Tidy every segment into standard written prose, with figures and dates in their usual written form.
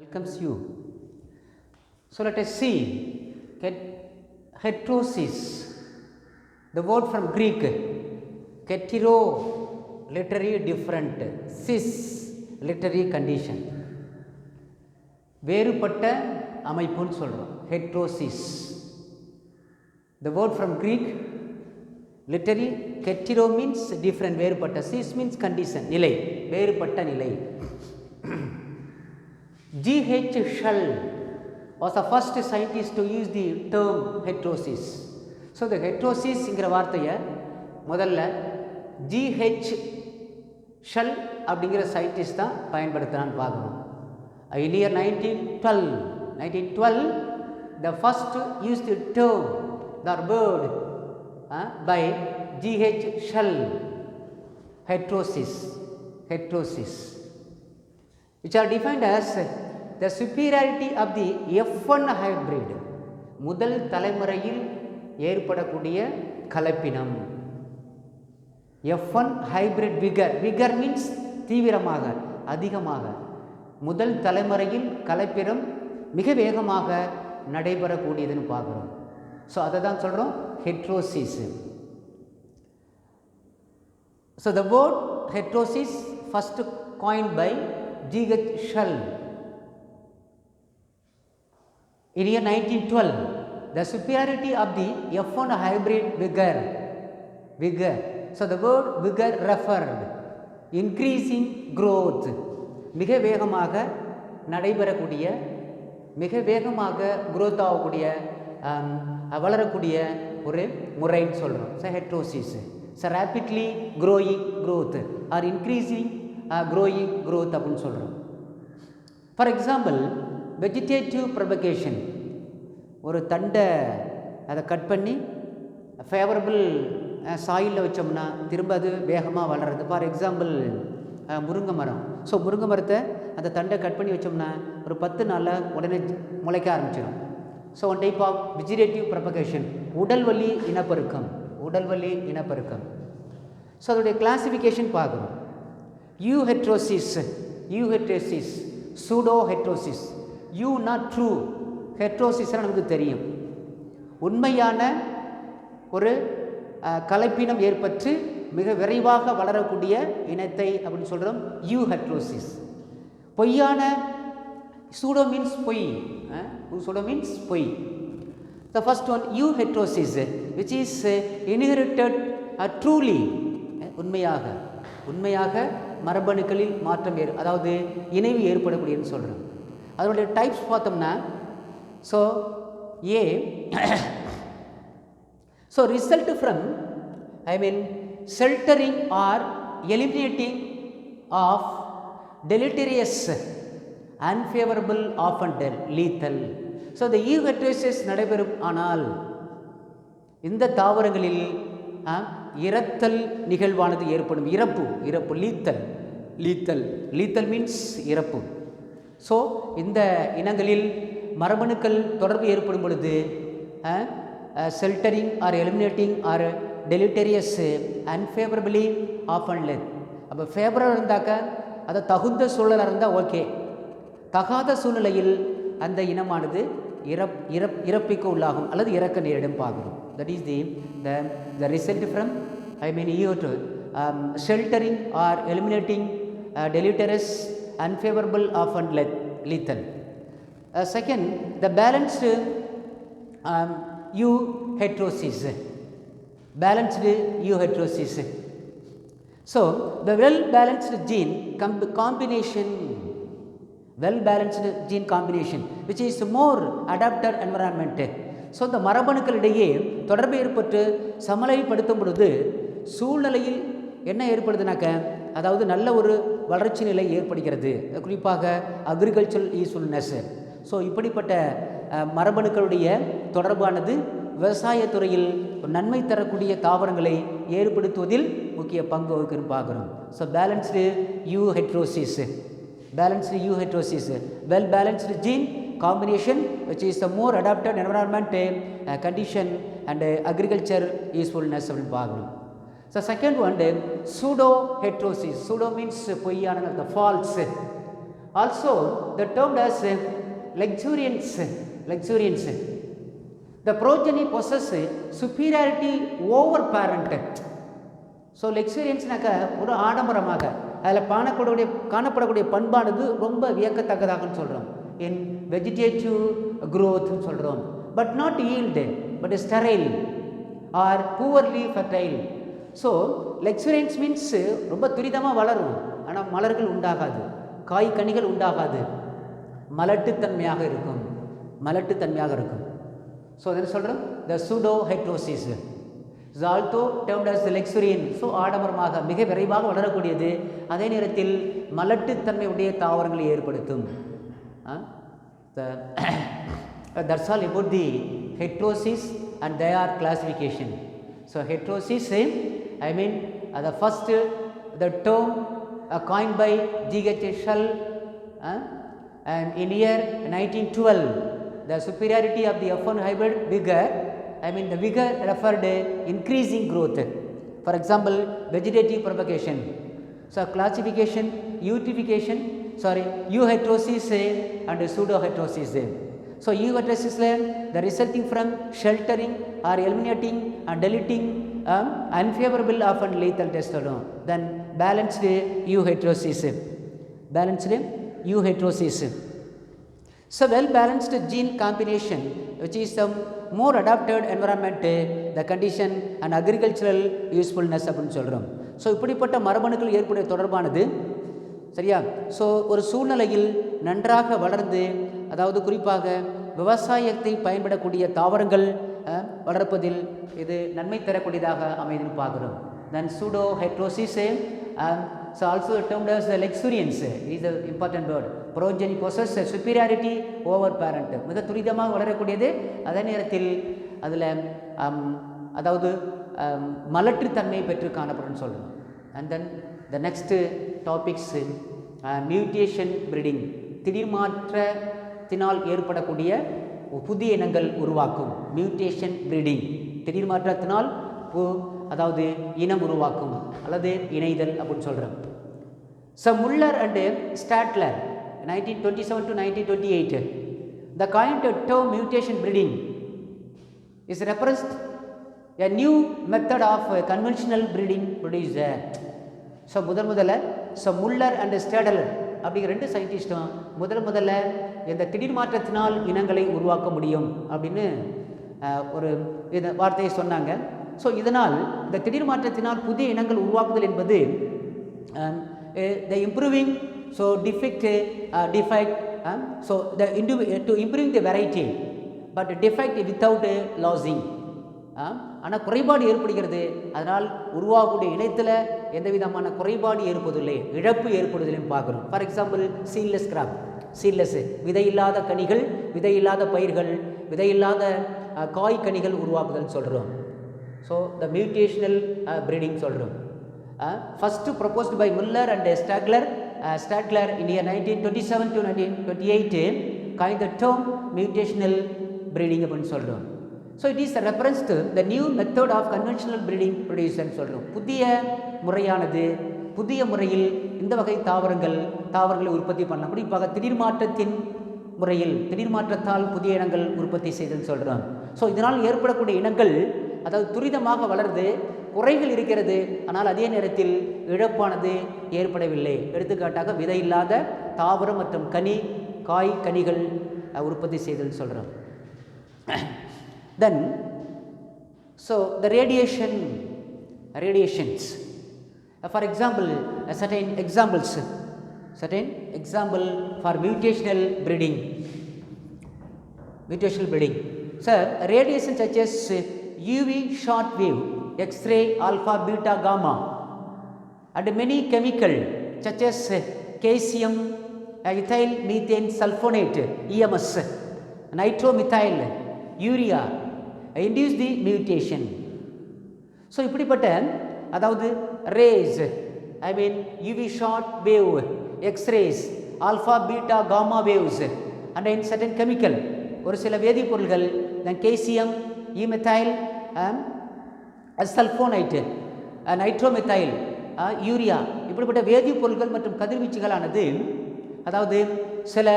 welcomes you. So let us see heterosis. The word from Greek hetero, literary different, cis, literary condition. வேறுபட்ட அமைப்புன்னு சொல்கிறோம் heterosis. The word from Greek literary hetero means different, வேறுபட்ட, cis means condition, நிலை, வேறுபட்ட நிலை. G.H. Schall was the first scientist to use the term heterosis. So the heterosis ங்கிற வார்த்தையை முதல்ல G.H. Schall அப்படிங்கிற scientist தான் பயன்படுத்தினான்னு பார்க்கணும். In year 1912 the first used the term, the word by G.H. Schall, heterosis, which are defined as the superiority of the F1 hybrid, முதல் தலைமுறையில் ஏற்படக்கூடிய கலப்பினம். F1 hybrid vigor means தீவிரமாக, அதிகமாக, முதல் தலைமுறையில் கலப்பினம் மிக வேகமாக நடைபெறக்கூடியதுன்னு பார்க்குறோம். ஸோ அதை தான் சொல்கிறோம் heterosis. So the word heterosis first coined by G.H. Schall in year 1912. The superiority of the F1 hybrid vigor. So the word vigor referred increasing growth, மிக வேகமாக நடைபெறக்கூடிய, மிக வேகமாக growth ஆகக்கூடிய, வளரக்கூடிய ஒரு முறைன்னு சொல்கிறோம். So heterosis. So rapidly growing growth or increasing growing growth அப்படின்னு சொல்கிறோம். ஃபார் எக்ஸாம்பிள் வெஜிடேட்டிவ் ப்ரொபகேஷன், ஒரு தண்டை அதை கட் பண்ணி ஃபேவரபிள் சாயிலில் வச்சோம்னா திரும்ப அது வேகமாக வளருது. ஃபார் எக்ஸாம்பிள் முருங்கை மரம். ஸோ முருங்கை மரத்தை அந்த தண்டை கட் பண்ணி வச்சோம்னா ஒரு 10 நாளில் உடனே முளைக்க ஆரம்பிச்சிடும். So one type of vegetative propagation, உடல்வலி இனப்பெருக்கம். ஸோ அதோடைய கிளாசிஃபிகேஷன் பார்க்குறோம். euheterosis, pseudo heterosis. not true heterosis நமக்கு தெரியும், உண்மையான ஒரு கலப்பினம் ஏற்பட்டு மிக விரைவாக வளரக்கூடிய இனத்தை அப்படின்னு சொல்கிறோம் euheterosis. பொய்யான, pseudo means பொய், pseudo means பொய். The first one euheterosis, which is inherited truly, உண்மையாக மரபணுக்களில் மாற்றம் அதாவது இணைவு ஏற்படக்கூடியன்னு சொல்கிறோம். அதனுடைய டைப்ஸ் பார்த்தோம்னா, so A, so result from sheltering or eliminating of deleterious, unfavorable, often lethal. So இந்த euheterosis நடைபெறும். ஆனால் இந்த தாவரங்களில் இறத்தல் நிகழ்வானது ஏற்படும். இறப்பு lethal மீன்ஸ் இறப்பு. ஸோ இந்த இனங்களில் மரபணுக்கள் தொடர்பு ஏற்படும் பொழுது sheltering or eliminating or deleterious, unfavourably, often lethal. அப்போ ஃபேவரபிள் இருந்தாக்க அதை தகுந்த சூழலாக இருந்தால் ஓகே, தகாத சூழ்நிலையில் அந்த இனமானது இறப்பிற்கு உள்ளாகும் அல்லது இறக்க நேரிடும் பார்க்குறோம். That is the result from sheltering or eliminating deleterious, unfavorable, often lethal. Second, the balanced euheterosis. So the well-balanced gene combination, which is more adapted environment. So இந்த மரபணுக்களிடையே தொடர்பு ஏற்பட்டு சமநிலைப்படுத்தும் பொழுது சூழ்நிலையில் என்ன ஏற்படுதுனாக்க, அதாவது நல்ல ஒரு வளர்ச்சி நிலை ஏற்படுகிறது, குறிப்பாக அக்ரிகல்ச்சரல் யூஸ்ஃபுல்னஸ். ஸோ இப்படிப்பட்ட மரபணுக்களுடைய தொடர்பானது விவசாயத்துறையில் நன்மை தரக்கூடிய தாவரங்களை ஏற்படுத்துவதில் முக்கிய பங்கு வகிக்குன்னு பார்க்குறோம். So balanced euheterosis, well balanced gene combination, which is the more adapted environment condition and agriculture usefulness அப்படின்னு பார்க்கணும். So second one, pseudo heterosis. Pseudo means பொய்யான, the false, Also the term as luxuriance. The progeny possess superiority over parent. So லக்ஸூரியன்ஸ்னாக்க ஒரு ஆடம்பரமாக அதில் காணப்படக்கூடிய பண்பானது ரொம்ப வியக்கத்தக்கதாகன்னு சொல்கிறோம். இன் வெஜிடேட்டிவ் க்ரோத்னு சொல்கிறோம். But not yield, but sterile or poorly fertile. So luxuriance means ரொம்ப துரிதமாக வளரும், ஆனால் மலர்கள் உண்டாகாது, காய் கனிகள் உண்டாகாது, மலட்டுத்தன்மையாக இருக்கும். ஸோ என்ன சொல்கிறோம்? The pseudo heterosis is also termed as the luxuriant. So ஆடம்பரமாக மிக விரைவாக வளரக்கூடியது, அதே நேரத்தில் மலட்டுத்தன்மை உடைய தாவரங்களை ஏற்படுத்தும். That's all about the heterosis and their classification. So heterosis, I mean the first the term coined by G.H. Schall and in year 1912, the superiority of the F1 hybrid vigor, I mean the vigor referred increasing growth. For example, vegetative propagation. So classification, euheterosis and pseudoheterosis. So euheterosis, the resulting from sheltering or eliminating and deleting unfavorable often lethal testosterone. Then balanced euheterosis. So well balanced gene combination, which is some more adapted environment, the condition and agricultural usefulness அப்படின்னு சொல்கிறோம். So இப்படிப்பட்ட மரபணுக்கள் ஏற்புடைய தொடர்பானது சரியா. So ஒரு சூழ்நிலையில் நன்றாக வளர்ந்து, அதாவது குறிப்பாக விவசாயத்தை பயன்படக்கூடிய தாவரங்கள் வளர்ப்பதில் இது நன்மை தரக்கூடியதாக அமைதுன்னு பார்க்குறோம். தென் pseudo hidrosis so also termed as the luxuriance is an important word. Progeny possess superiority over parent. மிக துரிதமாக வளரக்கூடியது, அதே நேரத்தில் அதில் அதாவது மலட்டுத்தன்மை பெற்று காணப்படும் சொல்கிறோம். And then the next topics mutation breeding. திடீர் மாற்றத்தினால் ஏற்படக்கூடிய புதிய இனங்கள் உருவாக்கும். மியூட்டேஷன் பிரீடிங், திடீர் மாற்றத்தினால் அதாவது இனம் உருவாக்கும் அல்லது இணைதல் அப்படின்னு சொல்கிறோம். So Muller and Stadler 1927 to 1928 the coined term mutation breeding is referenced a new method of conventional breeding producer. So முதல்ல முல்லர் அண்ட் ஸ்டாட்லர் அப்படிங்கிற ரெண்டு சயின்டிஸ்டும் முதல்ல இந்த திடீர் மாற்றத்தினால் இனங்களை உருவாக்க முடியும் அப்படின்னு ஒரு வார்த்தையை சொன்னாங்க. ஸோ இதனால் இந்த திடீர் மாற்றத்தினால் புதிய இனங்கள் உருவாக்குதல் என்பது the improving defect so the to improving the variety but defect without losing. ஆனால் குறைபாடு ஏற்படுகிறது, அதனால் உருவாகக்கூடிய இனத்தில் எந்த விதமான குறைபாடு ஏற்படுவதில்லை, இழப்பு ஏற்படுவதில்லைன்னு பார்க்குறோம். ஃபார் எக்ஸாம்பிள் சீட்லெஸ் கிராப், விதையில்லாத கனிகள், விதையில்லாத பயிர்கள், விதையில்லாத காய் கனிகள் உருவாக்குதல் சொல்கிறோம். ஸோ த மியூட்டேஷனல் பிரீடிங் சொல்கிறோம். First proposed by Muller and Stadler in year 1927 to 1928 coined the term mutational breeding அப்படின்னு சொல்கிறோம். So it is a reference to the new method of conventional breeding production சொல்கிறோம். புதிய முறையானது, புதிய முறையில் இந்த வகை தாவரங்களை உற்பத்தி பண்ணலாம். குறிப்பாக திடீர் மாற்றத்தால் புதிய இனங்கள் உற்பத்தி செய்தல் சொல்கிறோம். ஸோ இதனால் ஏற்படக்கூடிய இனங்கள் அதாவது துரிதமாக வளர்ந்து குறைகள் இருக்கிறது, ஆனால் அதே நேரத்தில் இழப்பானது ஏற்படவில்லை. எடுத்துக்காட்டாக விதையில்லாத தாவரம் மற்றும் காய் கனிகள் உற்பத்தி செய்தல் சொல்கிறோம். தென் so the radiations for example certain example for mutational breeding. Sir, radiation such as UV short wave, X-ray, alpha, beta, gamma and many chemical such as calcium, ethyl methane sulfonate, EMS, nitromethyl, urea induce the mutation. So இப்படிப்பட்ட அதாவது race, I mean UV short wave, X-rays, alpha, beta, gamma waves and in certain chemical, ஒரு சில வேதிப்பொருள்கள், then calcium, emethyl, சல்ஃபோனைட்டு, நைட்ரோமெத்தைல், urea, இப்படிப்பட்ட வேதிப்பொருட்கள் மற்றும் கதிர்வீச்சுகளானது அதாவது சில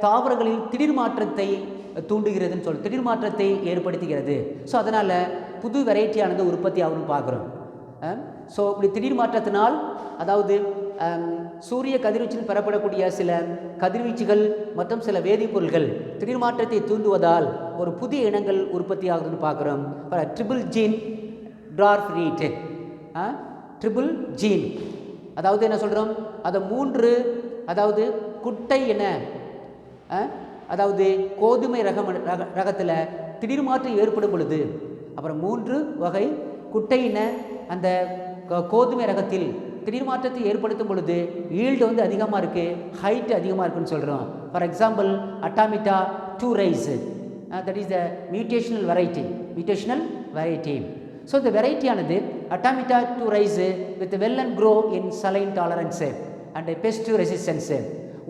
தாவரங்களில் திடீர் மாற்றத்தை தூண்டுகிறதுன்னு சொல்லி திடீர் மாற்றத்தை ஏற்படுத்துகிறது. ஸோ அதனால் புது வெரைட்டியானது உற்பத்தி ஆகும்னு பார்க்குறோம். ஸோ இப்படி திடீர் மாற்றத்தினால் அதாவது சூரிய கதிர்வீச்சில் பெறப்படக்கூடிய சில கதிர்வீச்சுகள் மற்றும் சில வேதிப்பொருள்கள் திடீர் மாற்றத்தை தூண்டுவதால் ஒரு புதிய இனங்கள் உற்பத்தி ஆகுதுன்னு பார்க்குறோம். Triple gene dwarf wheat, triple gene அதாவது என்ன சொல்கிறோம், அதை 3 அதாவது குட்டை இன அதாவது கோதுமை ரகத்தில் திடீர் மாற்றம் ஏற்படும் பொழுது, அப்புறம் 3 வகை குட்டை இன அந்த கோதுமை ரகத்தில் திடீர் மாற்றத்தை ஏற்படுத்தும் பொழுது ஈல்டு வந்து அதிகமாக இருக்குது, ஹைட் அதிகமாக இருக்குன்னு சொல்கிறோம். For example Atomita 2 rice, that is the mutational variety. So இந்த வெரைட்டியானது Atomita 2 rice with well and grow in saline tolerance and pest resistance,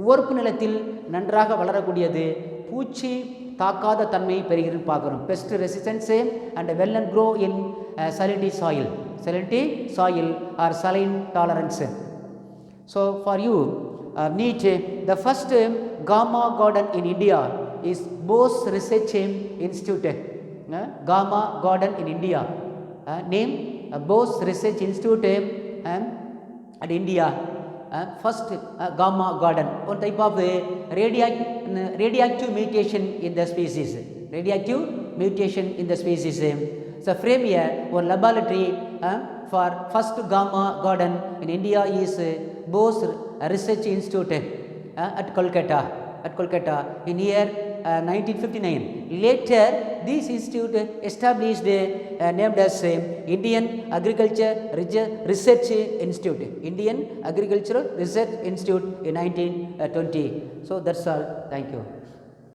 உவர்ப்பு நிலத்தில் நன்றாக வளரக்கூடியது, பூச்சி தாக்காத தன்மையை பெறுகிறதுன்னு பார்க்குறோம். Pest resistance and well and grow in salinity soil or saline tolerance. So for you NEET, the first Gamma garden in India is Bose Research Institute. Gamma garden in India, name Bose Research Institute at India. First Gamma garden, one type of radioactive mutation in the species. So frame here one laboratory for first Gamma garden in India is Bose Research Institute at Kolkata in year 1959. Later this institute established named as Indian Agriculture Research Institute in 1920. So that's all. Thank you.